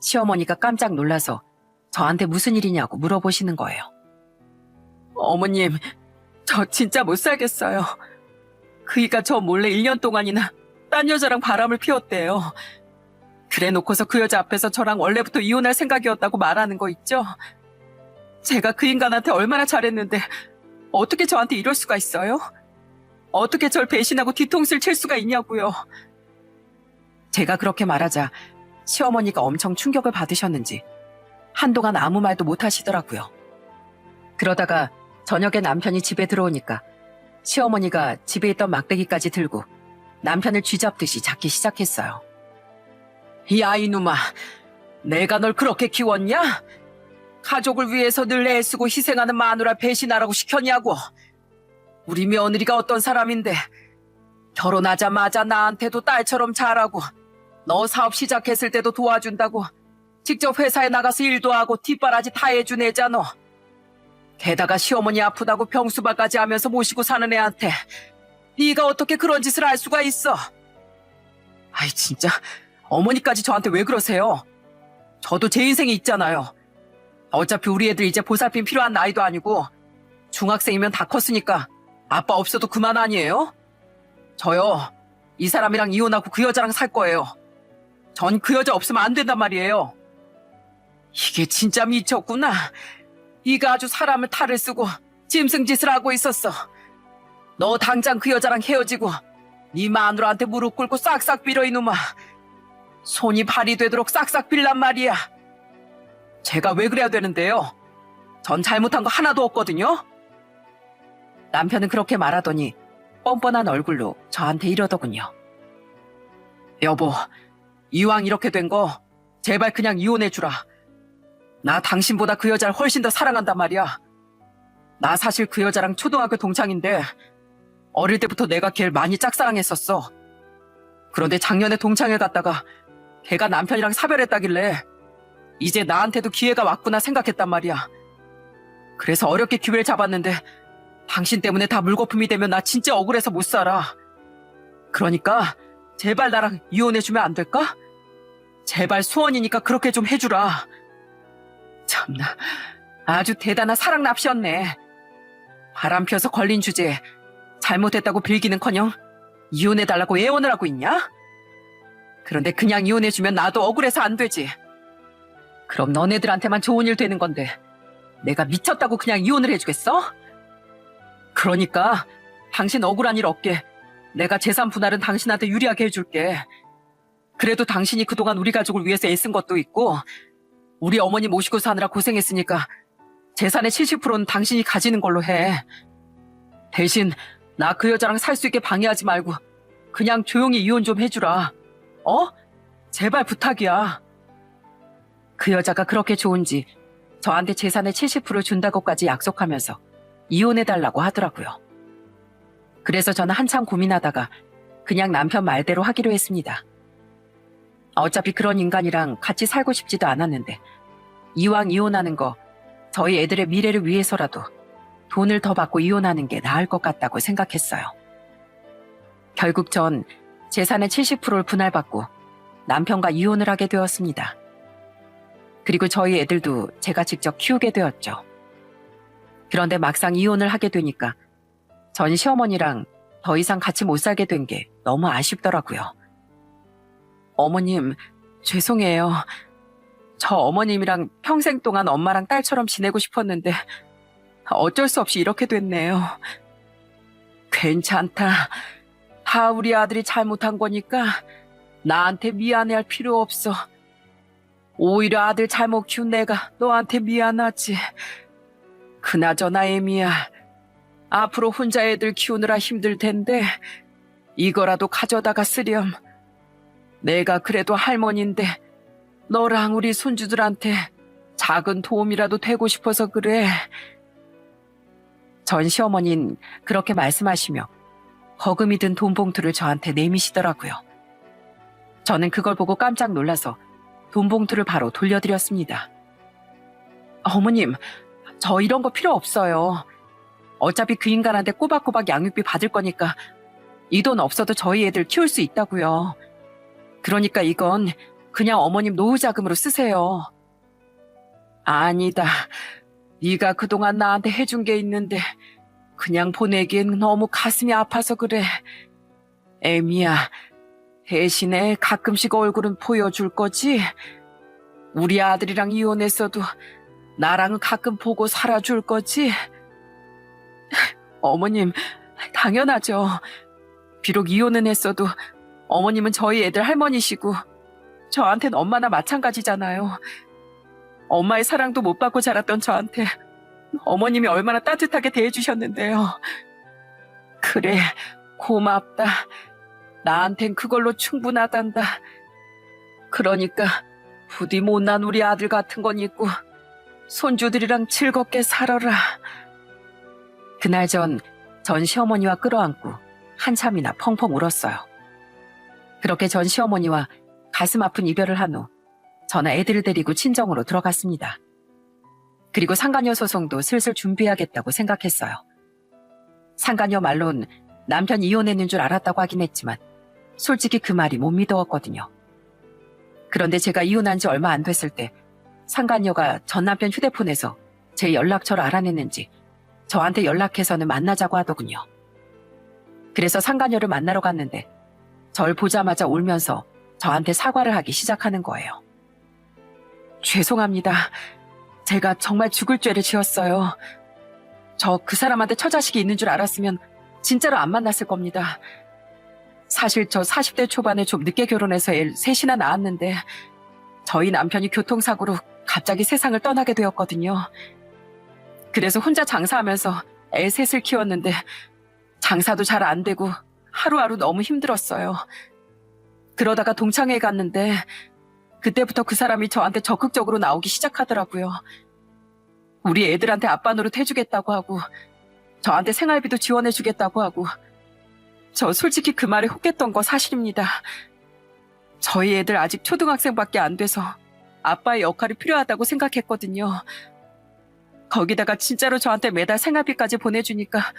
시어머니가 깜짝 놀라서 저한테 무슨 일이냐고 물어보시는 거예요. 어머님, 저 진짜 못 살겠어요. 그이가 저 몰래 1년 동안이나 딴 여자랑 바람을 피웠대요. 그래 놓고서 그 여자 앞에서 저랑 원래부터 이혼할 생각이었다고 말하는 거 있죠? 제가 그 인간한테 얼마나 잘했는데 어떻게 저한테 이럴 수가 있어요? 어떻게 절 배신하고 뒤통수를 칠 수가 있냐고요. 제가 그렇게 말하자 시어머니가 엄청 충격을 받으셨는지 한동안 아무 말도 못 하시더라고요. 그러다가 저녁에 남편이 집에 들어오니까 시어머니가 집에 있던 막대기까지 들고 남편을 쥐잡듯이 잡기 시작했어요. 야, 이놈아, 내가 널 그렇게 키웠냐? 가족을 위해서 늘 애쓰고 희생하는 마누라 배신하라고 시켰냐고. 우리 며느리가 어떤 사람인데 결혼하자마자 나한테도 딸처럼 잘하고 너 사업 시작했을 때도 도와준다고 직접 회사에 나가서 일도 하고 뒷바라지 다 해준 애잖아. 게다가 시어머니 아프다고 병수발까지 하면서 모시고 사는 애한테 네가 어떻게 그런 짓을 할 수가 있어? 아이 진짜 어머니까지 저한테 왜 그러세요? 저도 제 인생이 있잖아요. 어차피 우리 애들 이제 보살핌 필요한 나이도 아니고 중학생이면 다 컸으니까 아빠 없어도 그만 아니에요? 저요, 이 사람이랑 이혼하고 그 여자랑 살 거예요. 전 그 여자 없으면 안 된단 말이에요. 이게 진짜 미쳤구나. 네가 아주 사람을 탈을 쓰고 짐승짓을 하고 있었어. 너 당장 그 여자랑 헤어지고 네 마누라한테 무릎 꿇고 싹싹 빌어 이놈아. 손이 발이 되도록 싹싹 빌란 말이야. 제가 왜 그래야 되는데요? 전 잘못한 거 하나도 없거든요. 남편은 그렇게 말하더니 뻔뻔한 얼굴로 저한테 이러더군요. 여보, 이왕 이렇게 된 거 제발 그냥 이혼해주라. 나 당신보다 그 여자를 훨씬 더 사랑한단 말이야. 나 사실 그 여자랑 초등학교 동창인데 어릴 때부터 내가 걔를 많이 짝사랑했었어. 그런데 작년에 동창회 갔다가 걔가 남편이랑 사별했다길래 이제 나한테도 기회가 왔구나 생각했단 말이야. 그래서 어렵게 기회를 잡았는데 당신 때문에 다 물거품이 되면 나 진짜 억울해서 못 살아. 그러니까 제발 나랑 이혼해주면 안 될까? 제발 소원이니까 그렇게 좀 해주라. 참나, 아주 대단한 사랑 납시였네. 바람 펴서 걸린 주제에 잘못했다고 빌기는커녕 이혼해달라고 애원을 하고 있냐? 그런데 그냥 이혼해주면 나도 억울해서 안 되지. 그럼 너네들한테만 좋은 일 되는 건데 내가 미쳤다고 그냥 이혼을 해주겠어? 그러니까 당신 억울한 일 없게 내가 재산 분할은 당신한테 유리하게 해줄게. 그래도 당신이 그동안 우리 가족을 위해서 애쓴 것도 있고 우리 어머니 모시고 사느라 고생했으니까 재산의 70%는 당신이 가지는 걸로 해. 대신 나 그 여자랑 살 수 있게 방해하지 말고 그냥 조용히 이혼 좀 해주라. 어? 제발 부탁이야. 그 여자가 그렇게 좋은지 저한테 재산의 70% 준다고까지 약속하면서 이혼해달라고 하더라고요. 그래서 저는 한참 고민하다가 그냥 남편 말대로 하기로 했습니다. 어차피 그런 인간이랑 같이 살고 싶지도 않았는데 이왕 이혼하는 거 저희 애들의 미래를 위해서라도 돈을 더 받고 이혼하는 게 나을 것 같다고 생각했어요. 결국 전 재산의 70%를 분할받고 남편과 이혼을 하게 되었습니다. 그리고 저희 애들도 제가 직접 키우게 되었죠. 그런데 막상 이혼을 하게 되니까 전 시어머니랑 더 이상 같이 못 살게 된 게 너무 아쉽더라고요. 어머님, 죄송해요. 저 어머님이랑 평생 동안 엄마랑 딸처럼 지내고 싶었는데 어쩔 수 없이 이렇게 됐네요. 괜찮다. 다 우리 아들이 잘못한 거니까 나한테 미안해할 필요 없어. 오히려 아들 잘못 키운 내가 너한테 미안하지. 그나저나 애미야, 앞으로 혼자 애들 키우느라 힘들 텐데 이거라도 가져다가 쓰렴. 내가 그래도 할머니인데 너랑 우리 손주들한테 작은 도움이라도 되고 싶어서 그래. 전 시어머니는 그렇게 말씀하시며 거금이 든 돈 봉투를 저한테 내미시더라고요. 저는 그걸 보고 깜짝 놀라서 돈 봉투를 바로 돌려드렸습니다. 어머님, 저 이런 거 필요 없어요. 어차피 그 인간한테 꼬박꼬박 양육비 받을 거니까 이 돈 없어도 저희 애들 키울 수 있다고요. 그러니까 이건 그냥 어머님 노후 자금으로 쓰세요. 아니다. 네가 그동안 나한테 해준 게 있는데 그냥 보내기엔 너무 가슴이 아파서 그래. 애미야, 대신에 가끔씩 얼굴은 보여줄 거지? 우리 아들이랑 이혼했어도 나랑은 가끔 보고 살아줄 거지? 어머님, 당연하죠. 비록 이혼은 했어도 어머님은 저희 애들 할머니시고 저한텐 엄마나 마찬가지잖아요. 엄마의 사랑도 못 받고 자랐던 저한테 어머님이 얼마나 따뜻하게 대해주셨는데요. 그래, 고맙다. 나한텐 그걸로 충분하단다. 그러니까 부디 못난 우리 아들 같은 건 있고 손주들이랑 즐겁게 살아라. 그날 전 시어머니와 끌어안고 한참이나 펑펑 울었어요. 그렇게 전 시어머니와 가슴 아픈 이별을 한 후 저는 애들을 데리고 친정으로 들어갔습니다. 그리고 상간녀 소송도 슬슬 준비하겠다고 생각했어요. 상간녀 말론 남편 이혼했는 줄 알았다고 하긴 했지만 솔직히 그 말이 못 믿어왔거든요. 그런데 제가 이혼한 지 얼마 안 됐을 때 상간녀가 전 남편 휴대폰에서 제 연락처를 알아냈는지 저한테 연락해서는 만나자고 하더군요. 그래서 상간녀를 만나러 갔는데 절 보자마자 울면서 저한테 사과를 하기 시작하는 거예요. 죄송합니다. 제가 정말 죽을 죄를 지었어요. 저 그 사람한테 처자식이 있는 줄 알았으면 진짜로 안 만났을 겁니다. 사실 저 40대 초반에 좀 늦게 결혼해서 애 셋이나 낳았는데 저희 남편이 교통사고로 갑자기 세상을 떠나게 되었거든요. 그래서 혼자 장사하면서 애 셋을 키웠는데 장사도 잘 안 되고 하루하루 너무 힘들었어요. 그러다가 동창회에 갔는데 그때부터 그 사람이 저한테 적극적으로 나오기 시작하더라고요. 우리 애들한테 아빠 노릇 해주겠다고 하고 저한테 생활비도 지원해주겠다고 하고 저 솔직히 그 말에 혹했던 거 사실입니다. 저희 애들 아직 초등학생밖에 안 돼서 아빠의 역할이 필요하다고 생각했거든요. 거기다가 진짜로 저한테 매달 생활비까지 보내주니까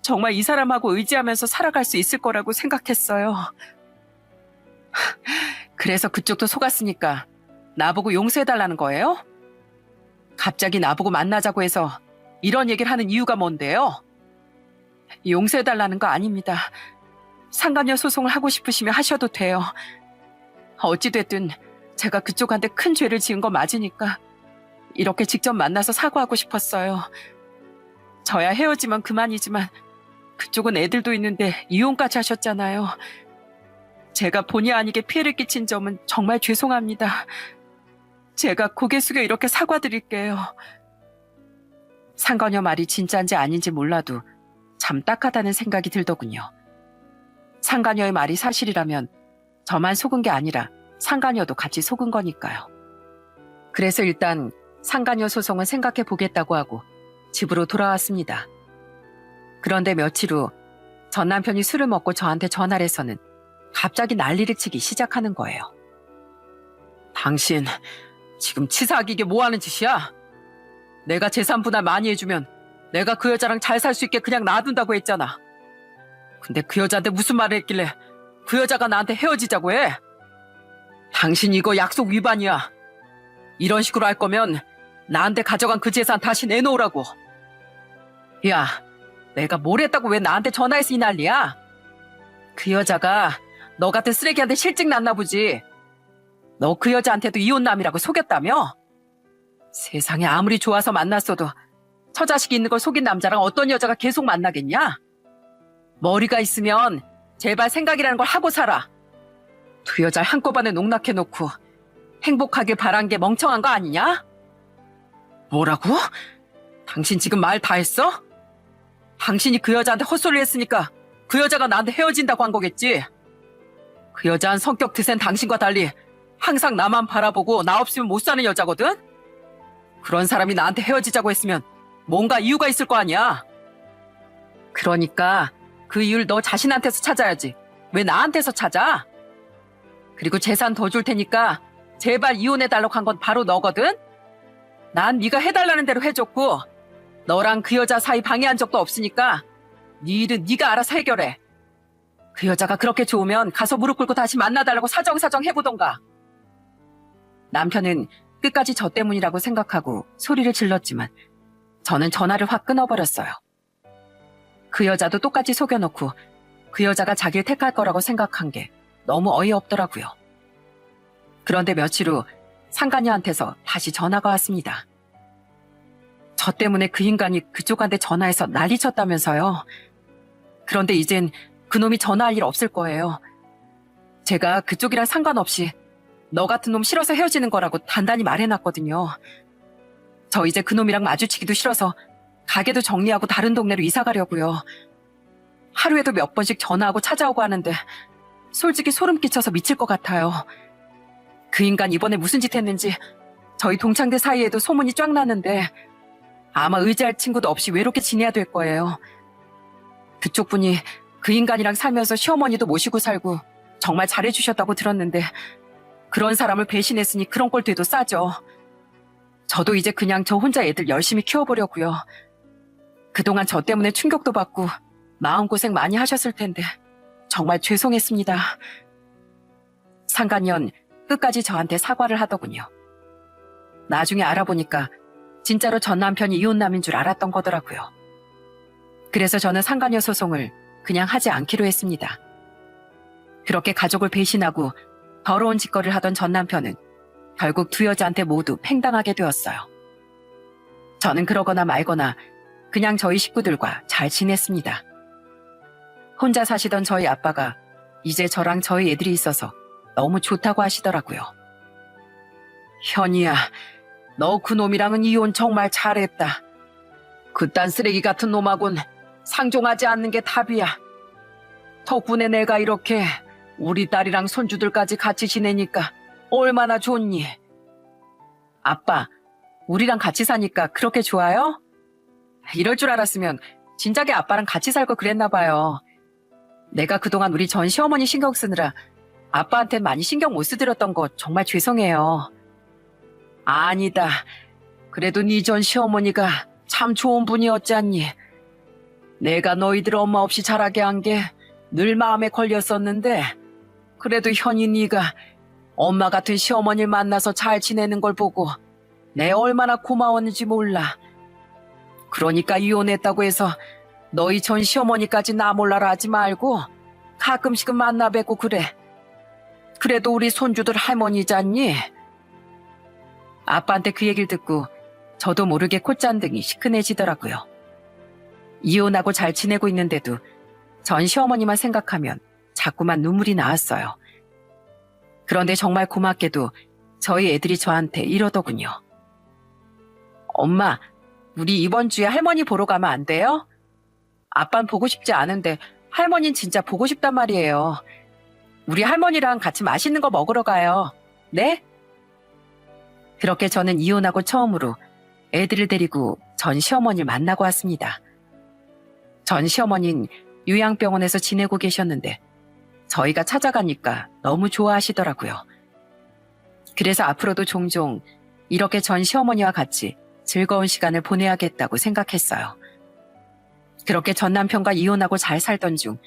정말 이 사람하고 의지하면서 살아갈 수 있을 거라고 생각했어요. 그래서 그쪽도 속았으니까 나보고 용서해달라는 거예요? 갑자기 나보고 만나자고 해서 이런 얘기를 하는 이유가 뭔데요? 용서해달라는 거 아닙니다. 상간녀 소송을 하고 싶으시면 하셔도 돼요. 어찌됐든 제가 그쪽한테 큰 죄를 지은 거 맞으니까 이렇게 직접 만나서 사과하고 싶었어요. 저야 헤어지면 그만이지만 그쪽은 애들도 있는데 이혼까지 하셨잖아요. 제가 본의 아니게 피해를 끼친 점은 정말 죄송합니다. 제가 고개 숙여 이렇게 사과드릴게요. 상간녀 말이 진짜인지 아닌지 몰라도 참 딱하다는 생각이 들더군요. 상간녀의 말이 사실이라면 저만 속은 게 아니라 상간녀도 같이 속은 거니까요. 그래서 일단 상간녀 소송은 생각해 보겠다고 하고 집으로 돌아왔습니다. 그런데 며칠 후 전 남편이 술을 먹고 저한테 전화를 해서는 갑자기 난리를 치기 시작하는 거예요. 당신 지금 치사하게 이게 뭐 하는 짓이야? 내가 재산 분할 많이 해주면 내가 그 여자랑 잘 살 수 있게 그냥 놔둔다고 했잖아. 근데 그 여자한테 무슨 말을 했길래 그 여자가 나한테 헤어지자고 해? 당신 이거 약속 위반이야. 이런 식으로 할 거면 나한테 가져간 그 재산 다시 내놓으라고. 야, 내가 뭘 했다고 왜 나한테 전화해서 이 난리야? 그 여자가 너 같은 쓰레기한테 실직 났나 보지. 너 그 여자한테도 이혼남이라고 속였다며? 세상에 아무리 좋아서 만났어도 처자식이 있는 걸 속인 남자랑 어떤 여자가 계속 만나겠냐? 머리가 있으면 제발 생각이라는 걸 하고 살아. 두 여자 한꺼번에 농락해놓고 행복하길 바란 게 멍청한 거 아니냐? 뭐라고? 당신 지금 말 다 했어? 당신이 그 여자한테 헛소리 했으니까 그 여자가 나한테 헤어진다고 한 거겠지? 그 여자는 성격 드센 당신과 달리 항상 나만 바라보고 나 없으면 못 사는 여자거든? 그런 사람이 나한테 헤어지자고 했으면 뭔가 이유가 있을 거 아니야? 그러니까 그 이유를 너 자신한테서 찾아야지. 왜 나한테서 찾아? 그리고 재산 더 줄 테니까 제발 이혼해달라고 한 건 바로 너거든? 난 네가 해달라는 대로 해줬고 너랑 그 여자 사이 방해한 적도 없으니까 네 일은 네가 알아서 해결해. 그 여자가 그렇게 좋으면 가서 무릎 꿇고 다시 만나달라고 사정사정 해보던가. 남편은 끝까지 저 때문이라고 생각하고 소리를 질렀지만 저는 전화를 확 끊어버렸어요. 그 여자도 똑같이 속여놓고 그 여자가 자기를 택할 거라고 생각한 게 너무 어이없더라고요. 그런데 며칠 후 상간녀한테서 다시 전화가 왔습니다. 저 때문에 그 인간이 그쪽한테 전화해서 난리쳤다면서요. 그런데 이젠 그놈이 전화할 일 없을 거예요. 제가 그쪽이랑 상관없이 너 같은 놈 싫어서 헤어지는 거라고 단단히 말해놨거든요. 저 이제 그놈이랑 마주치기도 싫어서 가게도 정리하고 다른 동네로 이사 가려고요. 하루에도 몇 번씩 전화하고 찾아오고 하는데 솔직히 소름 끼쳐서 미칠 것 같아요. 그 인간 이번에 무슨 짓 했는지 저희 동창들 사이에도 소문이 쫙 나는데 아마 의지할 친구도 없이 외롭게 지내야 될 거예요. 그쪽 분이 그 인간이랑 살면서 시어머니도 모시고 살고 정말 잘해주셨다고 들었는데 그런 사람을 배신했으니 그런 꼴 돼도 싸죠. 저도 이제 그냥 저 혼자 애들 열심히 키워보려고요. 그동안 저 때문에 충격도 받고 마음고생 많이 하셨을 텐데 정말 죄송했습니다. 상간년 끝까지 저한테 사과를 하더군요. 나중에 알아보니까 진짜로 전 남편이 이혼남인 줄 알았던 거더라고요. 그래서 저는 상간녀 소송을 그냥 하지 않기로 했습니다. 그렇게 가족을 배신하고 더러운 짓거리를 하던 전 남편은 결국 두 여자한테 모두 팽당하게 되었어요. 저는 그러거나 말거나 그냥 저희 식구들과 잘 지냈습니다. 혼자 사시던 저희 아빠가 이제 저랑 저희 애들이 있어서 너무 좋다고 하시더라고요. 현이야, 너 그놈이랑은 이혼 정말 잘했다. 그딴 쓰레기 같은 놈하곤 상종하지 않는 게 답이야. 덕분에 내가 이렇게 우리 딸이랑 손주들까지 같이 지내니까 얼마나 좋니? 아빠, 우리랑 같이 사니까 그렇게 좋아요? 이럴 줄 알았으면 진작에 아빠랑 같이 살고 그랬나 봐요. 내가 그동안 우리 전 시어머니 신경 쓰느라 아빠한테 많이 신경 못 쓰드렸던 거 정말 죄송해요. 아니다. 그래도 네 전 시어머니가 참 좋은 분이었지 않니? 내가 너희들 엄마 없이 자라게 한 게 늘 마음에 걸렸었는데 그래도 현이 네가 엄마 같은 시어머니를 만나서 잘 지내는 걸 보고 내 얼마나 고마웠는지 몰라. 그러니까 이혼했다고 해서 너희 전 시어머니까지 나 몰라라 하지 말고 가끔씩은 만나 뵙고 그래. 그래도 우리 손주들 할머니잖니? 아빠한테 그 얘기를 듣고 저도 모르게 콧잔등이 시큰해지더라고요. 이혼하고 잘 지내고 있는데도 전 시어머니만 생각하면 자꾸만 눈물이 나왔어요. 그런데 정말 고맙게도 저희 애들이 저한테 이러더군요. 엄마, 우리 이번 주에 할머니 보러 가면 안 돼요? 아빤 보고 싶지 않은데 할머니는 진짜 보고 싶단 말이에요. 우리 할머니랑 같이 맛있는 거 먹으러 가요. 네? 그렇게 저는 이혼하고 처음으로 애들을 데리고 전 시어머니를 만나고 왔습니다. 전 시어머니는 요양병원에서 지내고 계셨는데 저희가 찾아가니까 너무 좋아하시더라고요. 그래서 앞으로도 종종 이렇게 전 시어머니와 같이 즐거운 시간을 보내야겠다고 생각했어요. 그렇게 전 남편과 이혼하고 잘 살던 중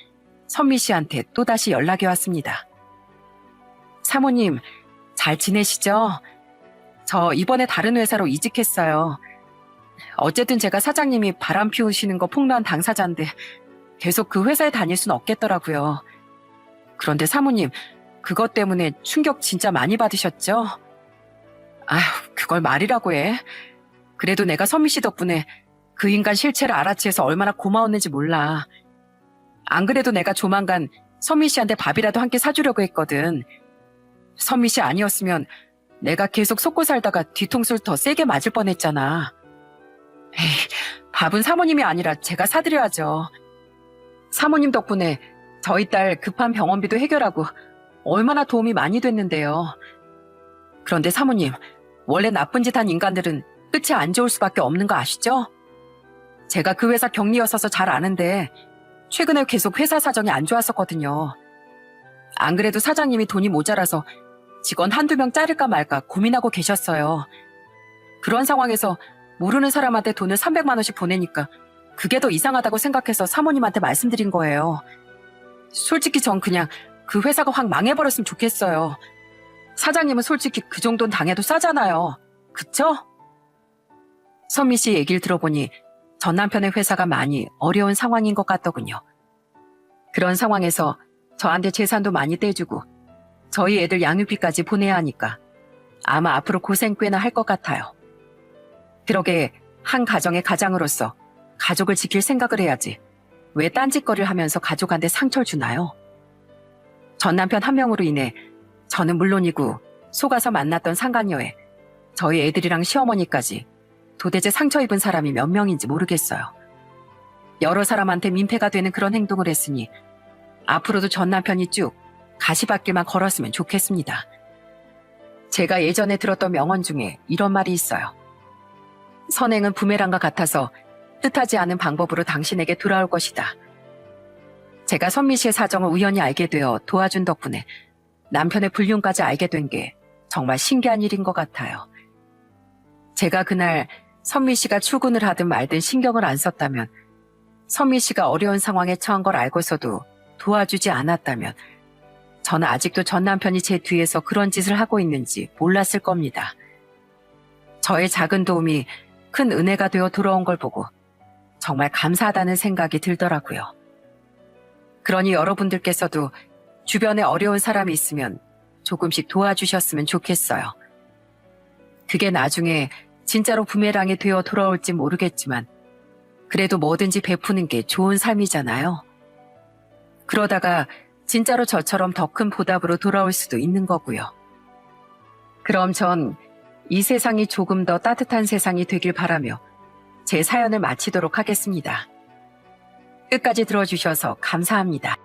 선미 씨한테 또다시 연락이 왔습니다. 사모님, 잘 지내시죠? 저 이번에 다른 회사로 이직했어요. 어쨌든 제가 사장님이 바람 피우시는 거 폭로한 당사자인데 계속 그 회사에 다닐 순 없겠더라고요. 그런데 사모님, 그것 때문에 충격 진짜 많이 받으셨죠? 아휴, 그걸 말이라고 해. 그래도 내가 선미 씨 덕분에 그 인간 실체를 알아채서 얼마나 고마웠는지 몰라. 안 그래도 내가 조만간 선미 씨한테 밥이라도 한 끼 사주려고 했거든. 선미 씨 아니었으면 내가 계속 속고 살다가 뒤통수를 더 세게 맞을 뻔했잖아. 에이, 밥은 사모님이 아니라 제가 사드려야죠. 사모님 덕분에 저희 딸 급한 병원비도 해결하고 얼마나 도움이 많이 됐는데요. 그런데 사모님, 원래 나쁜 짓 한 인간들은 끝이 안 좋을 수밖에 없는 거 아시죠? 제가 그 회사 경리였어서 잘 아는데 최근에 계속 회사 사정이 안 좋았었거든요. 안 그래도 사장님이 돈이 모자라서 직원 한두 명 자를까 말까 고민하고 계셨어요. 그런 상황에서 모르는 사람한테 돈을 300만 원씩 보내니까 그게 더 이상하다고 생각해서 사모님한테 말씀드린 거예요. 솔직히 전 그냥 그 회사가 확 망해버렸으면 좋겠어요. 사장님은 솔직히 그 정도는 당해도 싸잖아요. 그쵸? 선미 씨 얘기를 들어보니 전 남편의 회사가 많이 어려운 상황인 것 같더군요. 그런 상황에서 저한테 재산도 많이 떼주고 저희 애들 양육비까지 보내야 하니까 아마 앞으로 고생 꽤나 할 것 같아요. 그러게 한 가정의 가장으로서 가족을 지킬 생각을 해야지 왜 딴짓거리를 하면서 가족한테 상처를 주나요? 전 남편 한 명으로 인해 저는 물론이고 속아서 만났던 상간녀에 저희 애들이랑 시어머니까지 도대체 상처 입은 사람이 몇 명인지 모르겠어요. 여러 사람한테 민폐가 되는 그런 행동을 했으니 앞으로도 전 남편이 쭉 가시밭길만 걸었으면 좋겠습니다. 제가 예전에 들었던 명언 중에 이런 말이 있어요. 선행은 부메랑과 같아서 뜻하지 않은 방법으로 당신에게 돌아올 것이다. 제가 선미 씨의 사정을 우연히 알게 되어 도와준 덕분에 남편의 불륜까지 알게 된 게 정말 신기한 일인 것 같아요. 제가 그날 선미 씨가 출근을 하든 말든 신경을 안 썼다면, 선미 씨가 어려운 상황에 처한 걸 알고서도 도와주지 않았다면, 저는 아직도 전 남편이 제 뒤에서 그런 짓을 하고 있는지 몰랐을 겁니다. 저의 작은 도움이 큰 은혜가 되어 돌아온 걸 보고 정말 감사하다는 생각이 들더라고요. 그러니 여러분들께서도 주변에 어려운 사람이 있으면 조금씩 도와주셨으면 좋겠어요. 그게 나중에 진짜로 부메랑이 되어 돌아올지 모르겠지만 그래도 뭐든지 베푸는 게 좋은 삶이잖아요. 그러다가 진짜로 저처럼 더 큰 보답으로 돌아올 수도 있는 거고요. 그럼 전 이 세상이 조금 더 따뜻한 세상이 되길 바라며 제 사연을 마치도록 하겠습니다. 끝까지 들어주셔서 감사합니다.